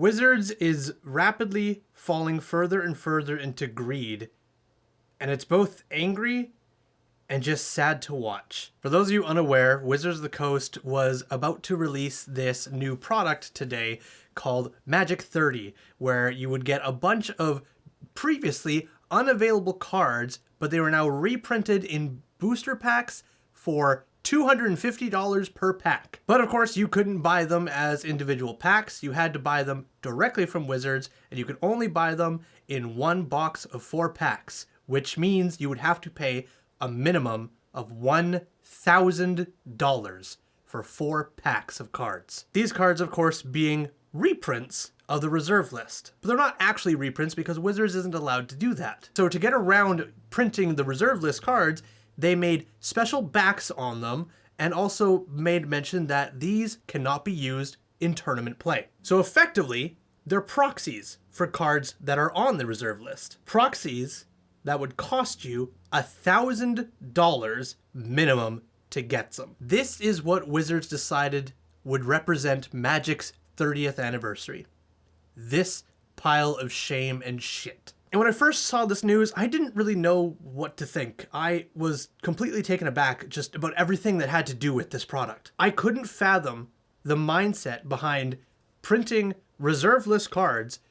Wizards is rapidly falling further and further into greed, and it's both angry and just sad to watch. For those of you unaware, Wizards of the Coast was about to release this new product today called Magic 30, where you would get a bunch of previously unavailable cards, but they were now reprinted in booster packs for $250 per pack. But of course, you couldn't buy them as individual packs. You had to buy them directly from Wizards, and you could only buy them in one box of 4 packs, which means you would have to pay a minimum of $1,000 for 4 packs of cards. These cards, of course, being reprints of the reserve list. But they're not actually reprints because Wizards isn't allowed to do that. So to get around printing the reserve list cards, they made special backs on them and also made mention that these cannot be used in tournament play. So effectively, they're proxies for cards that are on the reserve list. Proxies that would cost you $1,000 minimum to get them. This is what Wizards decided would represent Magic's 30th anniversary. This pile of shame and shit. And when I first saw this news, I didn't really know what to think. I was completely taken aback just about everything that had to do with this product. I couldn't fathom the mindset behind printing reserve list cards,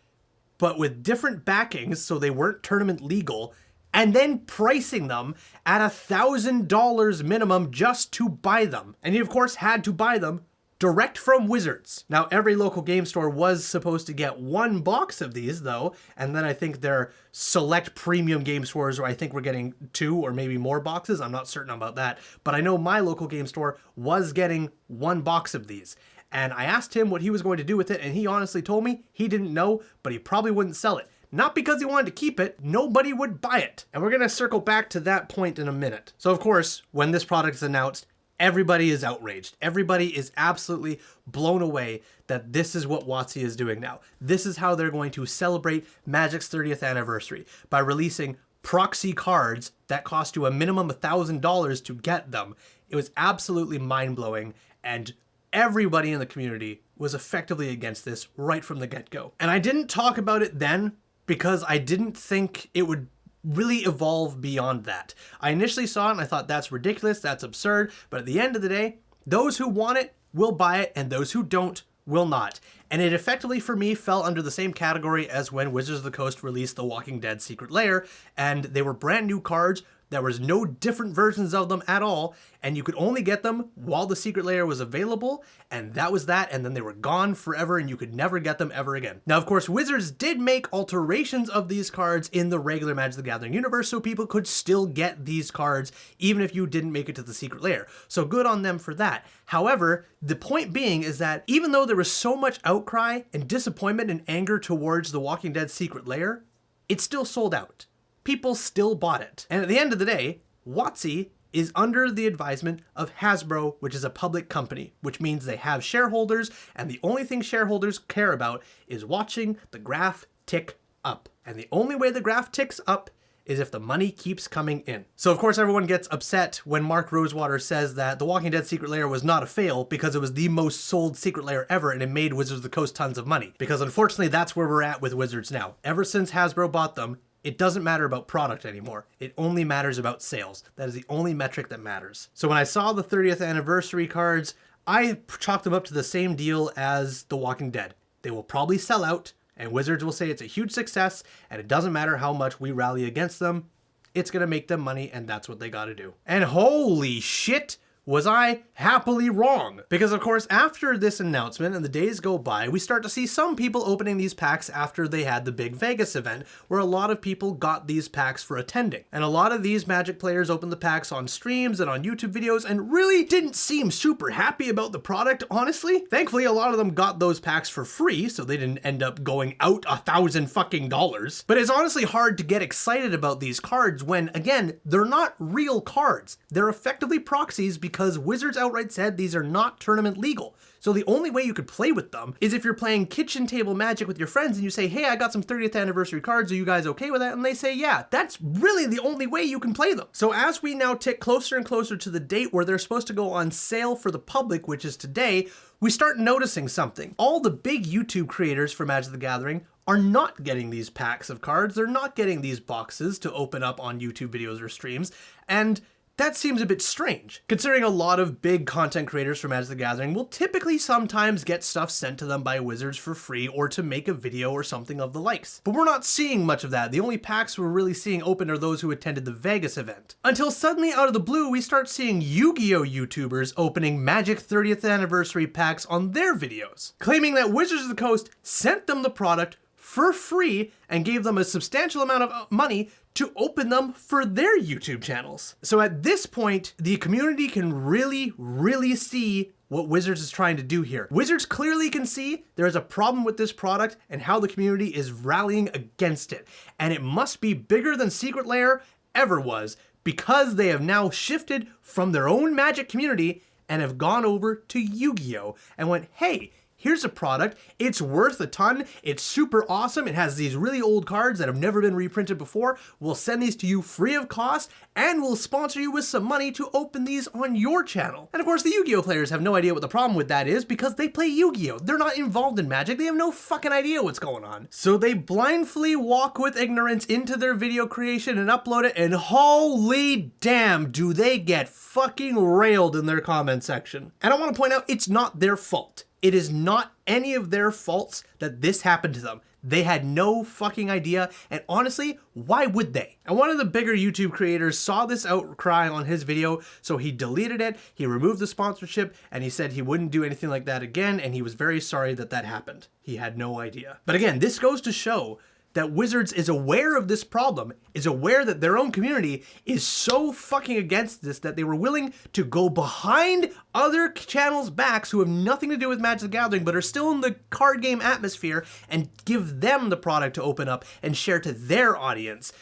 but with different backings so they weren't tournament legal, and then pricing them at $1,000 minimum just to buy them. And you, of course, had to buy them direct from Wizards. Now, every local game store was supposed to get 1 box of these, though, and then I think there are select premium game stores where I think we're getting 2 or maybe more boxes. I'm not certain about that, but I know my local game store was getting 1 box of these. And I asked him what he was going to do with it, and he honestly told me he didn't know, but he probably wouldn't sell it. Not because he wanted to keep it, nobody would buy it. And we're gonna circle back to that point in a minute. So of course, when this product is announced, everybody is outraged. Everybody is absolutely blown away that this is what WotC is doing now. This is how they're going to celebrate Magic's 30th anniversary, by releasing proxy cards that cost you a minimum of $1,000 to get them. It was absolutely mind-blowing, and everybody in the community was effectively against this right from the get-go. And I didn't talk about it then because I didn't think it would really evolve beyond that. I initially saw it and I thought that's ridiculous, that's absurd, but at the end of the day, those who want it will buy it and those who don't will not. And it effectively for me fell under the same category as when Wizards of the Coast released The Walking Dead Secret Lair, and they were brand new cards. There was no different versions of them at all, and you could only get them while the Secret Lair was available, and that was that, and then they were gone forever, and you could never get them ever again. Now, of course, Wizards did make alterations of these cards in the regular Magic the Gathering universe, so people could still get these cards, even if you didn't make it to the Secret Lair. So good on them for that. However, the point being is that even though there was so much outcry and disappointment and anger towards the Walking Dead Secret Lair, it still sold out. People still bought it. And at the end of the day, WotC is under the advisement of Hasbro, which is a public company, which means they have shareholders, and the only thing shareholders care about is watching the graph tick up. And the only way the graph ticks up is if the money keeps coming in. So of course everyone gets upset when Mark Rosewater says that The Walking Dead Secret Lair was not a fail because it was the most sold Secret Lair ever and it made Wizards of the Coast tons of money. Because unfortunately that's where we're at with Wizards now. Ever since Hasbro bought them, it doesn't matter about product anymore. It only matters about sales. That is the only metric that matters. So when I saw the 30th anniversary cards, I chalked them up to the same deal as The Walking Dead. They will probably sell out, and Wizards will say it's a huge success, and it doesn't matter how much we rally against them. It's gonna make them money, and that's what they gotta do. And holy shit, was I happily wrong. Because of course, after this announcement and the days go by, we start to see some people opening these packs after they had the big Vegas event, where a lot of people got these packs for attending. And a lot of these Magic players opened the packs on streams and on YouTube videos and really didn't seem super happy about the product, honestly. Thankfully, a lot of them got those packs for free, so they didn't end up going out $1,000. But it's honestly hard to get excited about these cards when, again, they're not real cards. They're effectively proxies because because Wizards outright said these are not tournament legal. So the only way you could play with them is if you're playing kitchen table Magic with your friends and you say, hey, I got some 30th anniversary cards, are you guys okay with that? And they say, yeah. That's really the only way you can play them. So as we now tick closer and closer to the date where they're supposed to go on sale for the public, which is today, we start noticing something. All the big YouTube creators for Magic the Gathering are not getting these packs of cards. They're not getting these boxes to open up on YouTube videos or streams. And that seems a bit strange, considering a lot of big content creators for Magic the Gathering will typically sometimes get stuff sent to them by Wizards for free or to make a video or something of the likes. But we're not seeing much of that. The only packs we're really seeing open are those who attended the Vegas event. Until suddenly out of the blue, we start seeing Yu-Gi-Oh! YouTubers opening Magic 30th anniversary packs on their videos, claiming that Wizards of the Coast sent them the product for free and gave them a substantial amount of money to open them for their YouTube channels. So at this point, the community can really see what Wizards is trying to do here. Wizards clearly can see there is a problem with this product and how the community is rallying against it. And it must be bigger than Secret Lair ever was, because they have now shifted from their own Magic community and have gone over to Yu-Gi-Oh! And went, hey, here's a product, it's worth a ton, it's super awesome, it has these really old cards that have never been reprinted before, we'll send these to you free of cost, and we'll sponsor you with some money to open these on your channel. And of course the Yu-Gi-Oh! Players have no idea what the problem with that is because they play Yu-Gi-Oh! They're not involved in Magic, they have no fucking idea what's going on. So they blindly walk with ignorance into their video creation and upload it, and holy damn, do they get fucking railed in their comment section. And I want to point out, it's not their fault. It is not any of their faults that this happened to them. They had no fucking idea, and honestly, why would they? And one of the bigger YouTube creators saw this outcry on his video, so he deleted it, he removed the sponsorship, and he said he wouldn't do anything like that again, and he was very sorry that that happened. He had no idea. But again, this goes to show that Wizards is aware of this problem, is aware that their own community is so fucking against this that they were willing to go behind other channels' backs who have nothing to do with Magic the Gathering but are still in the card game atmosphere and give them the product to open up and share to their audience.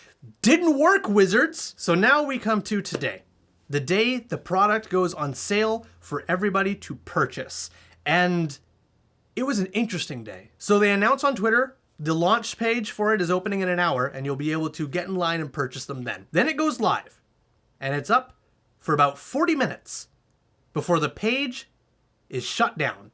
Didn't work, Wizards! So now we come to today, the day the product goes on sale for everybody to purchase. And it was an interesting day. So they announced on Twitter, the launch page for it is opening in an hour, and you'll be able to get in line and purchase them then. Then it goes live, and it's up for about 40 minutes before the page is shut down.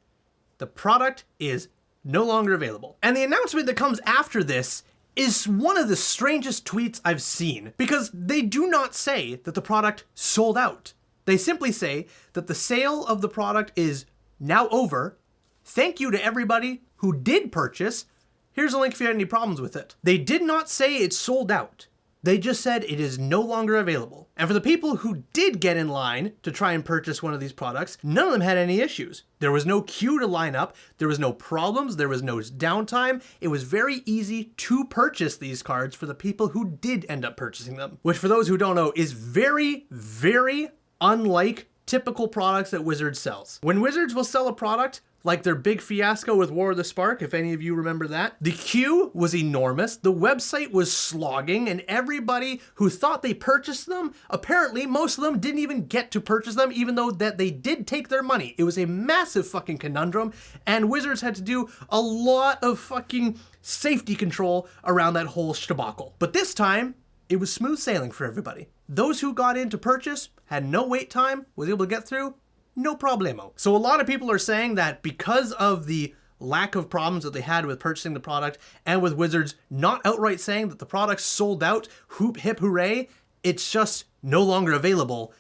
The product is no longer available. And the announcement that comes after this is one of the strangest tweets I've seen, because they do not say that the product sold out. They simply say that the sale of the product is now over. Thank you to everybody who did purchase. Here's a link if you had any problems with it. They did not say it's sold out. They just said it is no longer available. And for the people who did get in line to try and purchase one of these products, none of them had any issues. There was no queue to line up, there was no problems, there was no downtime. It was very easy to purchase these cards for the people who did end up purchasing them. Which, for those who don't know, is very unlike typical products that Wizards sells. When Wizards will sell a product, like their big fiasco with War of the Spark, if any of you remember that. The queue was enormous, the website was slogging, and everybody who thought they purchased them, apparently most of them didn't even get to purchase them, even though that they did take their money. It was a massive fucking conundrum, and Wizards had to do a lot of fucking safety control around that whole shabacle. But this time, it was smooth sailing for everybody. Those who got in to purchase had no wait time, was able to get through, no problemo. So a lot of people are saying that because of the lack of problems that they had with purchasing the product and with Wizards not outright saying that the product sold out, hoop hip hooray, it's just no longer available.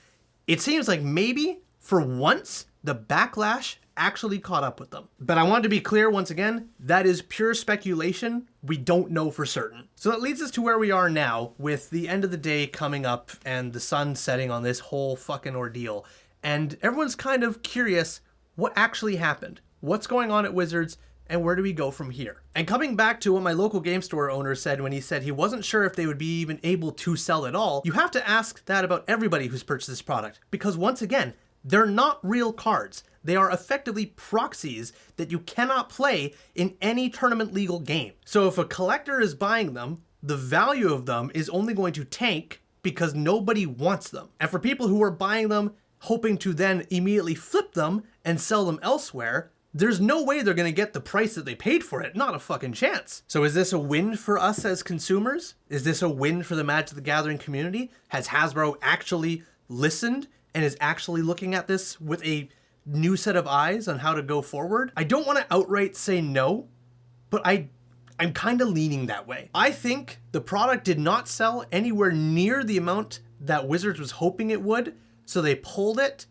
It seems like maybe for once the backlash actually caught up with them. But I want to be clear once again, that is pure speculation. We don't know for certain. So that leads us to where we are now with the end of the day coming up and the sun setting on this whole fucking ordeal. And everyone's kind of curious what actually happened, what's going on at Wizards, and where do we go from here? And coming back to what my local game store owner said when he said he wasn't sure if they would be even able to sell at all, you have to ask that about everybody who's purchased this product. Because once again, they're not real cards. They are effectively proxies that you cannot play in any tournament legal game. So if a collector is buying them, the value of them is only going to tank because nobody wants them. And for people who are buying them hoping to then immediately flip them and sell them elsewhere, there's no way they're going to get the price that they paid for it. Not a fucking chance. So is this a win for us as consumers? Is this a win for the Magic the Gathering community? Has Hasbro actually listened and is actually looking at this with a new set of eyes on how to go forward? I don't want to outright say no, but I'm kind of leaning that way. I think the product did not sell anywhere near the amount that Wizards was hoping it would, so they pulled it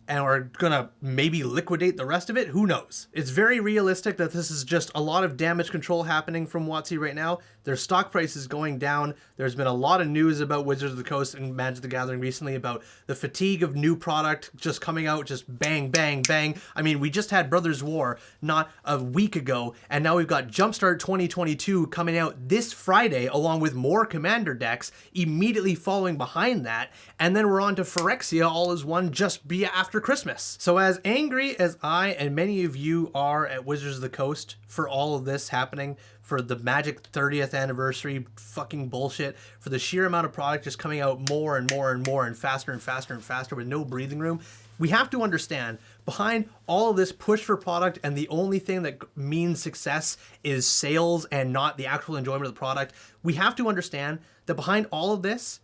and are gonna maybe liquidate the rest of it. Who knows? It's very realistic that this is just a lot of damage control happening from WotC right now. Their stock price is going down. There's been a lot of news about Wizards of the Coast and Magic the Gathering recently about the fatigue of new product just coming out, just bang, bang, bang. I mean, we just had Brothers War not a week ago, and now we've got Jumpstart 2022 coming out this Friday, along with more Commander decks immediately following behind that, and then we're on to Phyrexia all as one just be after Christmas. So as angry as I and many of you are at Wizards of the Coast for all of this happening, for the Magic 30th anniversary fucking bullshit, for the sheer amount of product just coming out more and more and more and faster and faster and faster with no breathing room, we have to understand behind all of this push for product, and the only thing that means success is sales and not the actual enjoyment of the product, we have to understand that behind all of this,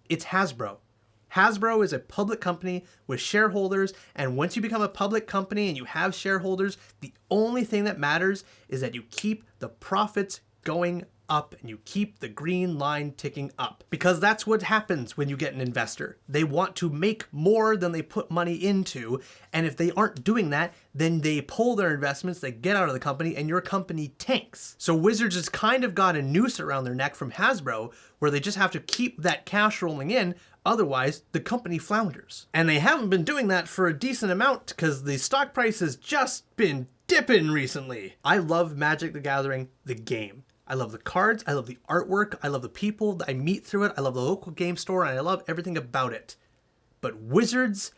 it's Hasbro. Hasbro is a public company with shareholders, and once you become a public company and you have shareholders, the only thing that matters is that you keep the profits going up and you keep the green line ticking up. Because that's what happens when you get an investor. They want to make more than they put money into, and if they aren't doing that, then they pull their investments, they get out of the company, and your company tanks. So Wizards has kind of got a noose around their neck from Hasbro, where they just have to keep that cash rolling in, otherwise the company flounders. And they haven't been doing that for a decent amount, because the stock price has just been dipping recently. I love Magic the Gathering, the game. I love the cards, I love the artwork, I love the people that I meet through it, I love the local game store, and I love everything about it. But Wizards,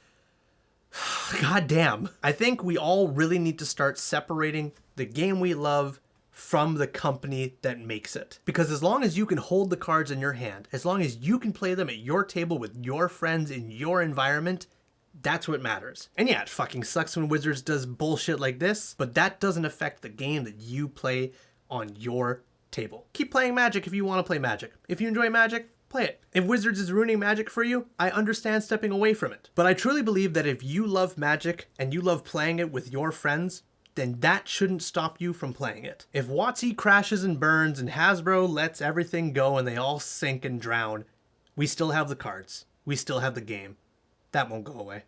goddamn. I think we all really need to start separating the game we love from the company that makes it. Because as long as you can hold the cards in your hand, as long as you can play them at your table with your friends in your environment, that's what matters. And yeah, it fucking sucks when Wizards does bullshit like this, but that doesn't affect the game that you play on your table. Keep playing Magic if you want to play Magic. If you enjoy Magic, play it. If Wizards is ruining Magic for you, I understand stepping away from it. But I truly believe that if you love Magic and you love playing it with your friends, then that shouldn't stop you from playing it. If WotC crashes and burns and Hasbro lets everything go and they all sink and drown, we still have the cards. We still have the game. That won't go away.